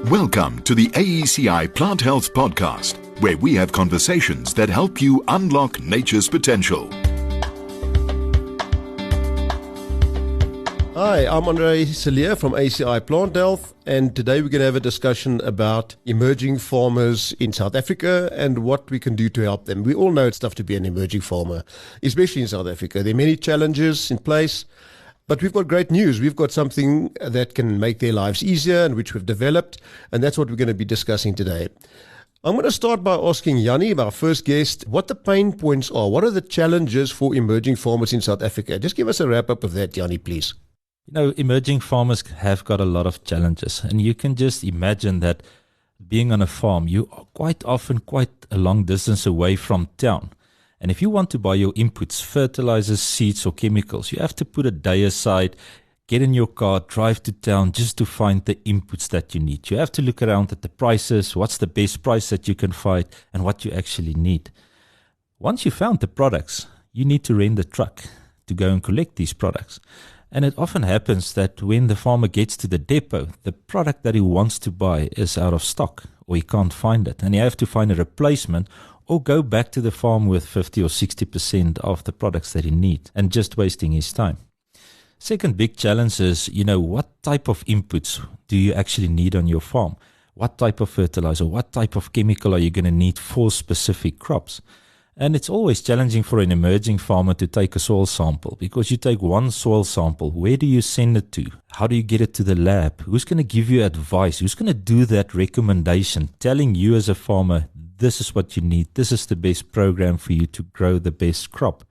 Welcome to the AECI Plant Health Podcast, where we have conversations that help you unlock nature's potential. Hi, I'm Andre Salier from AECI Plant Health, and today we're going to have a discussion about emerging farmers in South Africa and what we can do to help them. We all know it's tough to be an emerging farmer, especially in South Africa. There are many challenges in place, but we've got great news. We've got something that can make their lives easier and which we've developed, and that's what we're going to be discussing today. I'm going to start by asking Yanni, our first guest, what the pain points are. What are the challenges for emerging farmers in South Africa? Just give us a wrap-up of that, Yanni, please. You know, emerging farmers have got a lot of challenges, and you can just imagine that being on a farm, you are quite often quite a long distance away from town. And if you want to buy your inputs, fertilizers, seeds, or chemicals, you have to put a day aside, get in your car, drive to town just to find the inputs that you need. You have to look around at the prices, what's the best price that you can find, and what you actually need. Once you found the products, you need to rent a truck to go and collect these products. And it often happens that when the farmer gets to the depot, the product that he wants to buy is out of stock, or he can't find it, and you have to find a replacement or go back to the farm with 50 or 60% of the products that he needs, and just wasting his time. Second big challenge is, what type of inputs do you actually need on your farm? What type of fertilizer, what type of chemical are you going to need for specific crops? And it's always challenging for an emerging farmer to take a soil sample, because you take one soil sample, where do you send it to? How do you get it to the lab? Who's going to give you advice? Who's going to do that recommendation, telling you as a farmer, this is what you need, this is the best program for you to grow the best crop?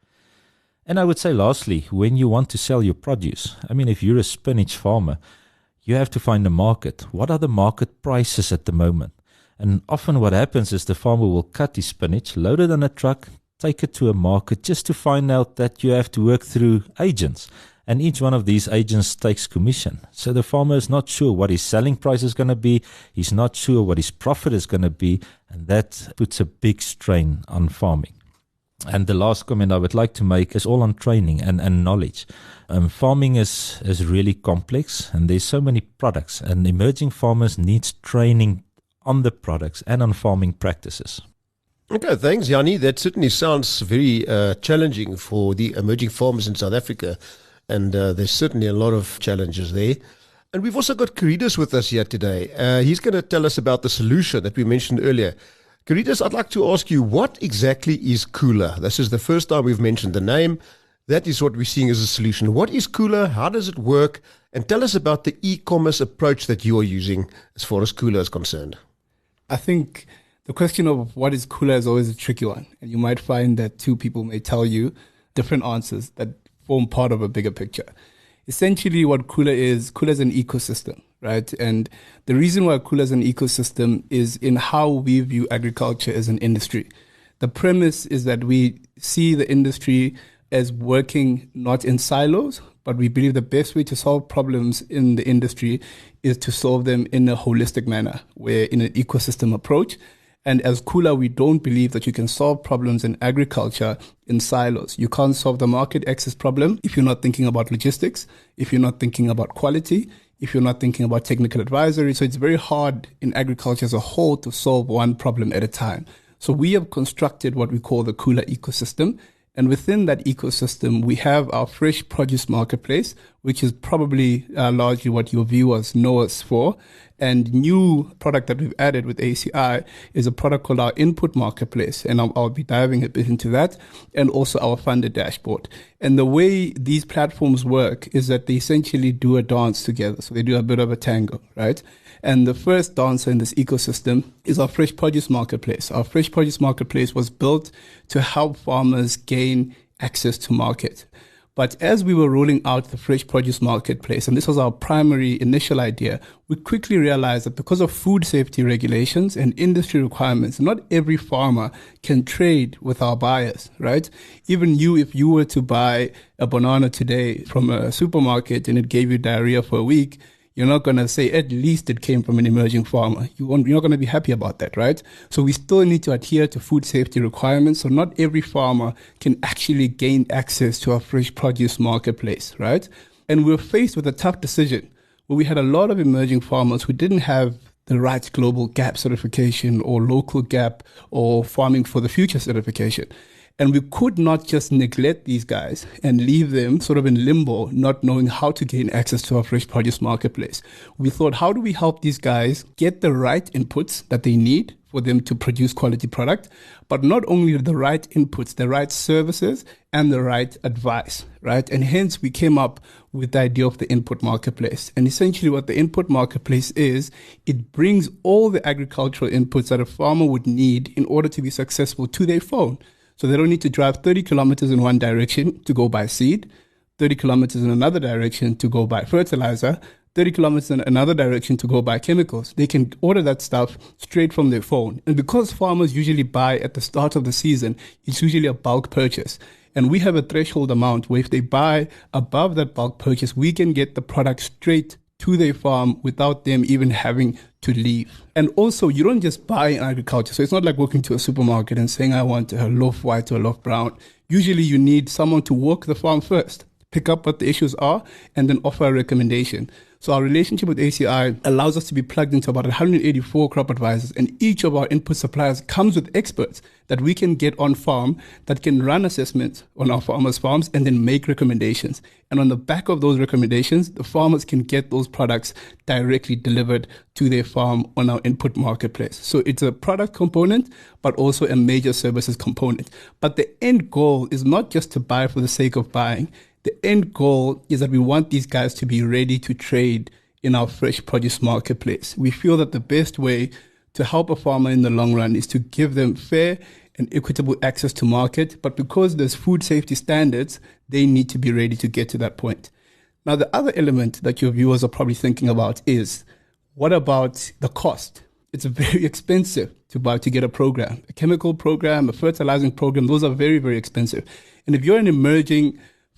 And I would say lastly, when you want to sell your produce, if you're a spinach farmer, you have to find a market. What are the market prices at the moment? And often what happens is the farmer will cut his spinach, load it on a truck, take it to a market just to find out that you have to work through agents. And each one of these agents takes commission. So the farmer is not sure what his selling price is going to be. He's not sure what his profit is going to be. And that puts a big strain on farming. And the last comment I would like to make is all on training and knowledge. Farming is really complex, and there's so many products. And emerging farmers need training on the products and on farming practices. Okay, thanks, Yanni. That certainly sounds very challenging for the emerging farmers in South Africa. And there's certainly a lot of challenges there. And we've also got Karidas with us here today. He's going to tell us about the solution that we mentioned earlier. Karidas, I'd like to ask you, what exactly is Khula? This is the first time we've mentioned the name. That is what we're seeing as a solution. What is Khula? How does it work? And tell us about the e-commerce approach that you are using as far as Khula is concerned. I think the question of what is Khula is always a tricky one. And you might find that two people may tell you different answers that form part of a bigger picture. Essentially what Khula is an ecosystem, right? And the reason why Khula is an ecosystem is in how we view agriculture as an industry. The premise is that we see the industry as working not in silos, but we believe the best way to solve problems in the industry is to solve them in a holistic manner, where in an ecosystem approach. And as Khula, we don't believe that you can solve problems in agriculture in silos. You can't solve the market access problem if you're not thinking about logistics, if you're not thinking about quality, if you're not thinking about technical advisory. So it's very hard in agriculture as a whole to solve one problem at a time. So we have constructed what we call the Khula ecosystem. And within that ecosystem, we have our fresh produce marketplace, which is probably largely what your viewers know us for. And new product that we've added with AECI is a product called our input marketplace. And I'll be diving a bit into that, and also our funded dashboard. And the way these platforms work is that they essentially do a dance together. So they do a bit of a tango, right? And the first dancer in this ecosystem is our fresh produce marketplace. Our fresh produce marketplace was built to help farmers gain access to market. But as we were rolling out the fresh produce marketplace, and this was our primary initial idea, we quickly realized that because of food safety regulations and industry requirements, not every farmer can trade with our buyers, right? Even you, if you were to buy a banana today from a supermarket and it gave you diarrhea for a week, you're not going to say, at least it came from an emerging farmer. You're not going to be happy about that, right? So we still need to adhere to food safety requirements. So not every farmer can actually gain access to our fresh produce marketplace, right? And we're faced with a tough decision where we had a lot of emerging farmers who didn't have the right global gap certification or local gap or farming for the future certification. And we could not just neglect these guys and leave them sort of in limbo, not knowing how to gain access to our fresh produce marketplace. We thought, how do we help these guys get the right inputs that they need for them to produce quality product, but not only the right inputs, the right services and the right advice, right? And hence we came up with the idea of the input marketplace. And essentially what the input marketplace is, it brings all the agricultural inputs that a farmer would need in order to be successful to their phone. So they don't need to drive 30 kilometers in one direction to go buy seed, 30 kilometers in another direction to go buy fertilizer, 30 kilometers in another direction to go buy chemicals. They can order that stuff straight from their phone. And because farmers usually buy at the start of the season, it's usually a bulk purchase. And we have a threshold amount where if they buy above that bulk purchase, we can get the product straight to their farm without them even having to leave. And also, you don't just buy in agriculture. So it's not like walking to a supermarket and saying, I want a loaf white or a loaf brown. Usually you need someone to walk the farm first, pick up what the issues are, and then offer a recommendation. So our relationship with AECI allows us to be plugged into about 184 crop advisors, and each of our input suppliers comes with experts that we can get on farm that can run assessments on our farmers' farms and then make recommendations. And on the back of those recommendations, the farmers can get those products directly delivered to their farm on our input marketplace. So it's a product component, but also a major services component. But the end goal is not just to buy for the sake of buying. The end goal is that we want these guys to be ready to trade in our fresh produce marketplace. We feel that the best way to help a farmer in the long run is to give them fair and equitable access to market. But because there's food safety standards, they need to be ready to get to that point. Now, the other element that your viewers are probably thinking about is, what about the cost? It's very expensive to get a program, a chemical program, a fertilizing program. Those are very, very expensive. And if you're an emerging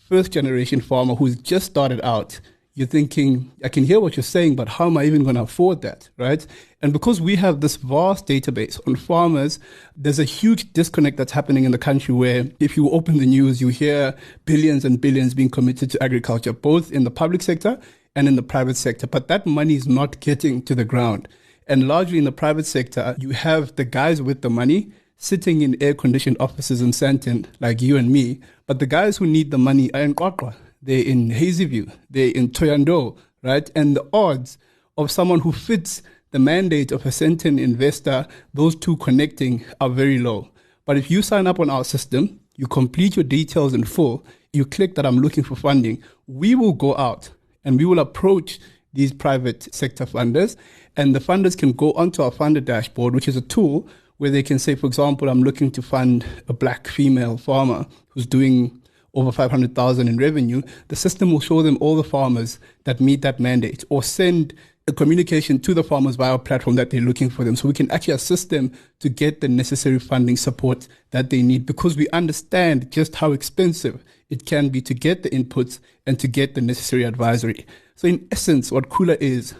first generation farmer who's just started out, you're thinking, I can hear what you're saying, but how am I even going to afford that, right? And because we have this vast database on farmers, there's a huge disconnect that's happening in the country where if you open the news, you hear billions and billions being committed to agriculture, both in the public sector and in the private sector. But that money is not getting to the ground. And largely in the private sector, you have the guys with the money sitting in air-conditioned offices in Sandton, like you and me. But the guys who need the money are in Qwaqwa, they're in Hazyview, they're in Thohoyandou, right? And the odds of someone who fits the mandate of a Sandton investor, those two connecting, are very low. But if you sign up on our system, you complete your details in full, you click that I'm looking for funding, we will go out and we will approach these private sector funders, and the funders can go onto our funder dashboard, which is a tool where they can say, for example, I'm looking to fund a black female farmer who's doing over 500,000 in revenue. The system will show them all the farmers that meet that mandate, or send a communication to the farmers via a platform that they're looking for them. So we can actually assist them to get the necessary funding support that they need, because we understand just how expensive it can be to get the inputs and to get the necessary advisory. So in essence, what Khula is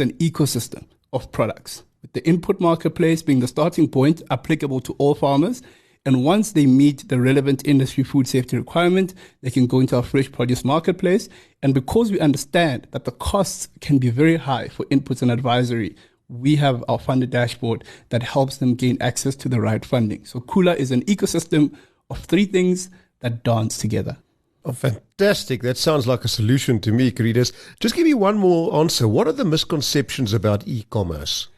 an ecosystem of products, with the input marketplace being the starting point applicable to all farmers. And once they meet the relevant industry food safety requirement, they can go into our fresh produce marketplace. And because we understand that the costs can be very high for inputs and advisory, we have our funder dashboard that helps them gain access to the right funding. So Khula is an ecosystem of three things that dance together. Oh, fantastic. That sounds like a solution to me, Karidas. Just give me one more answer. What are the misconceptions about e-commerce?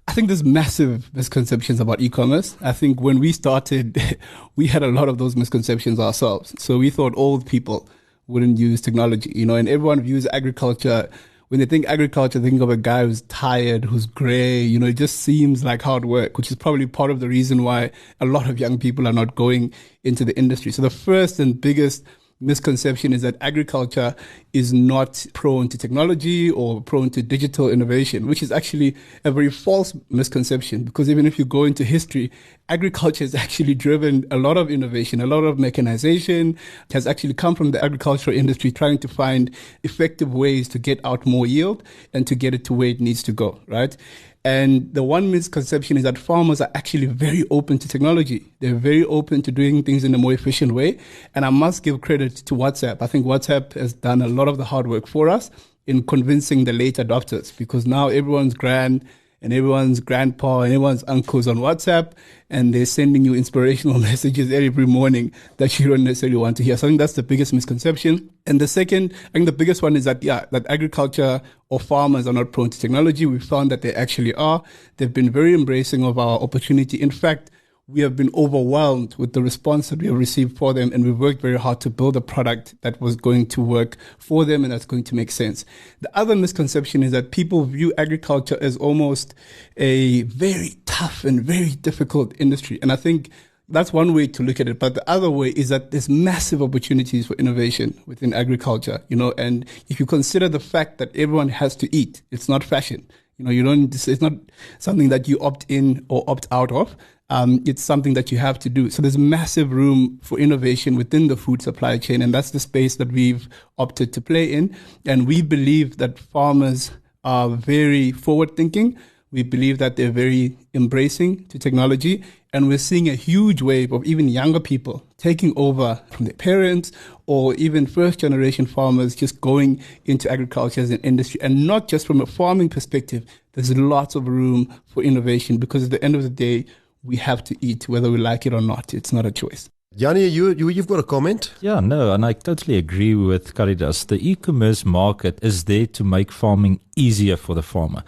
I think there's massive misconceptions about e-commerce. I think when we started, we had a lot of those misconceptions ourselves. So we thought old people wouldn't use technology, and everyone views agriculture. When they think agriculture, they think of a guy who's tired, who's gray, it just seems like hard work, which is probably part of the reason why a lot of young people are not going into the industry. So the first and biggest misconception is that agriculture is not prone to technology or prone to digital innovation, which is actually a very false misconception, because even if you go into history, agriculture has actually driven a lot of innovation, a lot of mechanization has actually come from the agricultural industry trying to find effective ways to get out more yield and to get it to where it needs to go, right? And the one misconception is that farmers are actually very open to technology. They're very open to doing things in a more efficient way. And I must give credit to WhatsApp. I think WhatsApp has done a lot of the hard work for us in convincing the late adopters, because now everyone's grand and everyone's grandpa and everyone's uncle's on WhatsApp, and they're sending you inspirational messages every morning that you don't necessarily want to hear. So I think that's the biggest misconception. And the second, I think the biggest one is that, that agriculture or farmers are not prone to technology. We found that they actually are. They've been very embracing of our opportunity. In fact, we have been overwhelmed with the response that we have received for them, and we've worked very hard to build a product that was going to work for them and that's going to make sense. The other misconception is that people view agriculture as almost a very tough and very difficult industry. And I think that's one way to look at it. But the other way is that there's massive opportunities for innovation within agriculture, and if you consider the fact that everyone has to eat, it's not fashion. It's not something that you opt in or opt out of. It's something that you have to do. So there's massive room for innovation within the food supply chain, and that's the space that we've opted to play in. And we believe that farmers are very forward-thinking. We believe that they're very embracing to technology, and we're seeing a huge wave of even younger people taking over from their parents, or even first-generation farmers just going into agriculture as an industry. And not just from a farming perspective, there's lots of room for innovation, because at the end of the day, we have to eat whether we like it or not. It's not a choice. Yanni, you've got a comment? Yeah, no, and I totally agree with Karidas. The e-commerce market is there to make farming easier for the farmer.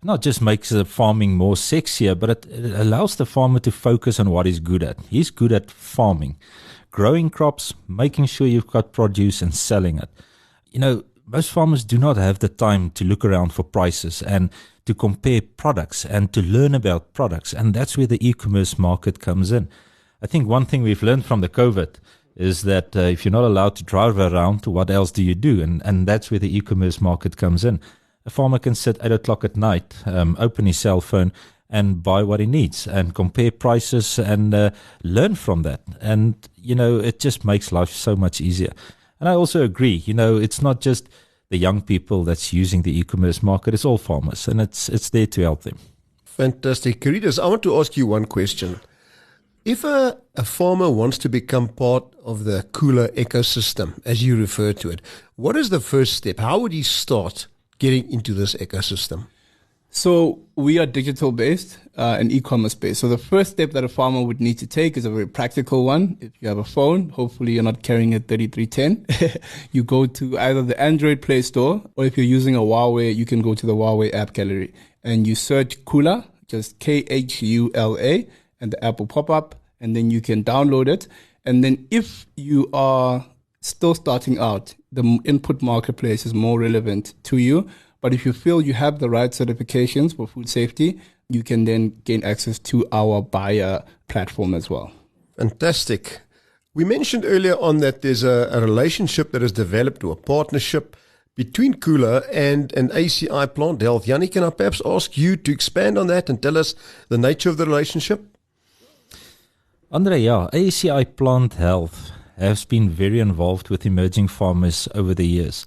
Not just makes the farming more sexier, but it allows the farmer to focus on what he's good at. He's good at farming, growing crops, making sure you've got produce and selling it. Most farmers do not have the time to look around for prices and to compare products and to learn about products. And that's where the e-commerce market comes in. I think one thing we've learned from the COVID is that if you're not allowed to drive around, what else do you do? And that's where the e-commerce market comes in. A farmer can sit 8 o'clock at night, open his cell phone and buy what he needs and compare prices and learn from that. And, it just makes life so much easier. And I also agree, it's not just the young people that's using the e-commerce market, it's all farmers, and it's there to help them. Fantastic. Karidas, I want to ask you one question. If a farmer wants to become part of the Khula ecosystem, as you refer to it, what is the first step? How would he start getting into this ecosystem? So we are digital based and e-commerce based. So the first step that a farmer would need to take is a very practical one. If you have a phone, hopefully you're not carrying a 3310. You go to either the Android Play Store, or if you're using a Huawei, you can go to the Huawei app gallery and you search Khula, just Khula, and the app will pop up, and then you can download it. And then if you are still starting out, the input marketplace is more relevant to you. But if you feel you have the right certifications for food safety, you can then gain access to our buyer platform as well. Fantastic. We mentioned earlier on that there's a relationship that is developed, or a partnership between Khula and an AECI Plant Health. Yanni, can I perhaps ask you to expand on that and tell us the nature of the relationship? Andre, AECI Plant Health has been very involved with emerging farmers over the years.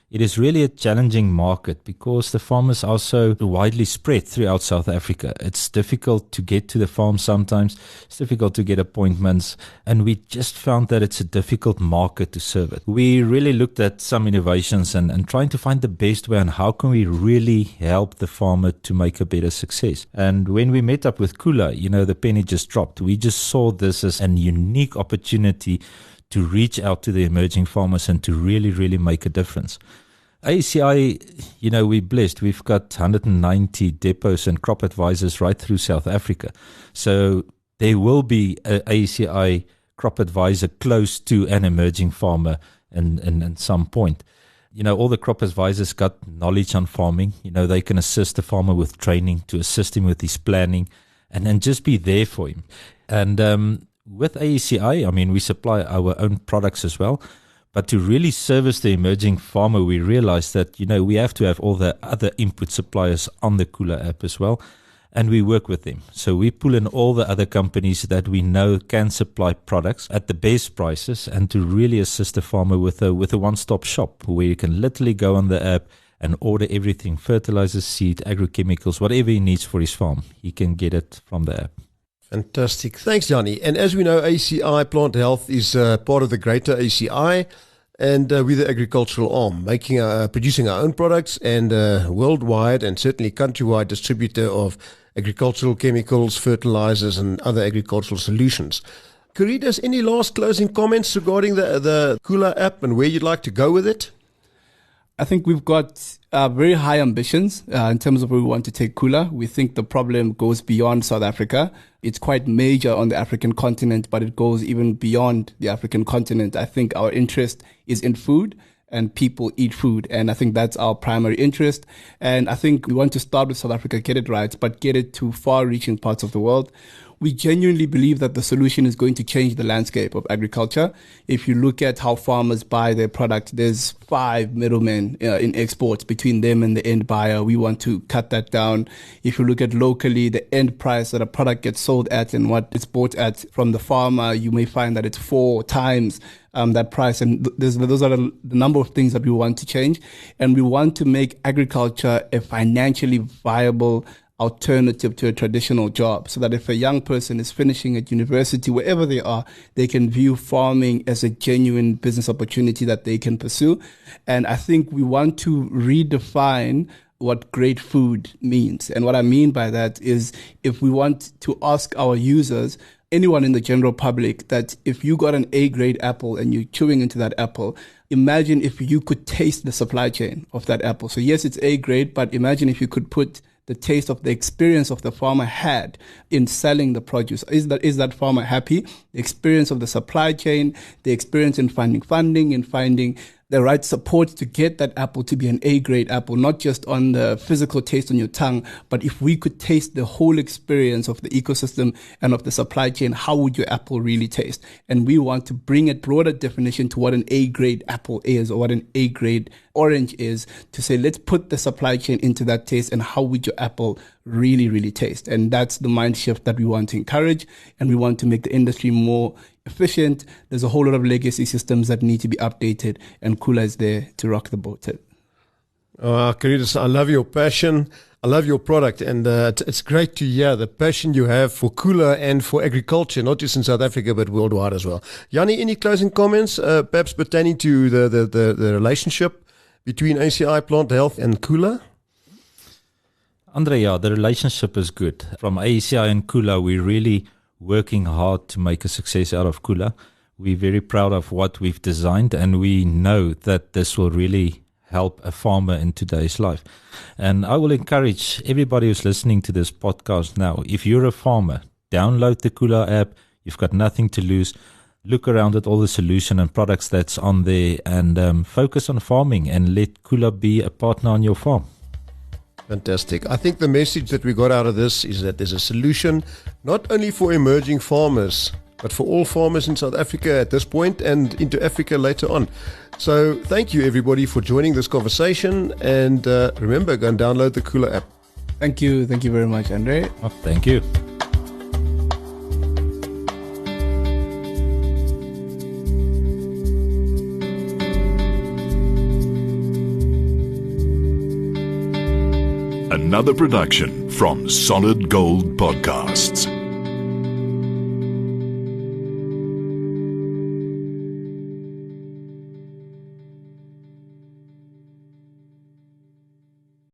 It is really a challenging market because the farmers are so widely spread throughout South Africa. It's difficult to get to the farm sometimes. It's difficult to get appointments. And we just found that it's a difficult market to serve it. We really looked at some innovations and trying to find the best way on how can we really help the farmer to make a better success. And when we met up with Khula, the penny just dropped. We just saw this as a unique opportunity to reach out to the emerging farmers and to really, really make a difference. AECI, we're blessed. We've got 190 depots and crop advisors right through South Africa. So there will be an AECI crop advisor close to an emerging farmer at some point. All the crop advisors got knowledge on farming. They can assist the farmer with training, to assist him with his planning, and then just be there for him. And with AECI, we supply our own products as well. But to really service the emerging farmer, we realized that, we have to have all the other input suppliers on the Khula app as well. And we work with them. So we pull in all the other companies that we know can supply products at the best prices, and to really assist the farmer with a one-stop shop where you can literally go on the app and order everything, fertilizers, seed, agrochemicals, whatever he needs for his farm. He can get it from the app. Fantastic. Thanks, Yanni. And as we know, AECI Plant Health is part of the greater AECI, and with the agricultural arm, producing our own products, and worldwide and certainly countrywide distributor of agricultural chemicals, fertilizers, and other agricultural solutions. Karidas, any last closing comments regarding the Khula app and where you'd like to go with it? I think we've got very high ambitions in terms of where we want to take Khula. We think the problem goes beyond South Africa. It's quite major on the African continent, but it goes even beyond the African continent. I think our interest is in food, and people eat food. And I think that's our primary interest. And I think we want to start with South Africa, get it right, but get it to far-reaching parts of the world. We genuinely believe that the solution is going to change the landscape of agriculture. If you look at how farmers buy their product, there's 5 middlemen in exports between them and the end buyer. We want to cut that down. If you look at locally, the end price that a product gets sold at and what it's bought at from the farmer, you may find that it's 4 times that price. And those are the number of things that we want to change. And we want to make agriculture a financially viable alternative to a traditional job, so that if a young person is finishing at university, wherever they are, they can view farming as a genuine business opportunity that they can pursue. And I think we want to redefine what great food means. And what I mean by that is, if we want to ask our users, anyone in the general public, that if you got an A-grade apple and you're chewing into that apple, imagine if you could taste the supply chain of that apple. So yes, it's A-grade, but imagine if you could put the taste of the experience of the farmer had in selling the produce. Is that farmer happy? The experience of the supply chain, the experience in finding funding, in finding the right support to get that apple to be an A-grade apple, not just on the physical taste on your tongue, but if we could taste the whole experience of the ecosystem and of the supply chain, how would your apple really taste? And we want to bring a broader definition to what an A-grade apple is, or what an A-grade orange is, to say, let's put the supply chain into that taste, and how would your apple really, really taste? And that's the mind shift that we want to encourage, and we want to make the industry more efficient. There's a whole lot of legacy systems that need to be updated, and Khula is there to rock the boat. Karidas, I love your passion. I love your product, and it's great to hear the passion you have for Khula and for agriculture, not just in South Africa, but worldwide as well. Yanni, any closing comments, perhaps pertaining to the relationship between AECI Plant Health and Khula? Andre, yeah, the relationship is good. From AECI and Khula, we're really working hard to make a success out of Khula. We're very proud of what we've designed, and we know that this will really help a farmer in today's life. And I will encourage everybody who's listening to this podcast now, if you're a farmer, download the Khula app. You've got nothing to lose. Look around at all the solution and products that's on there, and focus on farming, and let Khula be a partner on your farm. Fantastic. I think the message that we got out of this is that there's a solution not only for emerging farmers, but for all farmers in South Africa at this point and into Africa later on. So thank you, everybody, for joining this conversation. And remember, go and download the Khula app. Thank you. Thank you very much, Andre. Oh, thank you. Another production from Solid Gold Podcasts.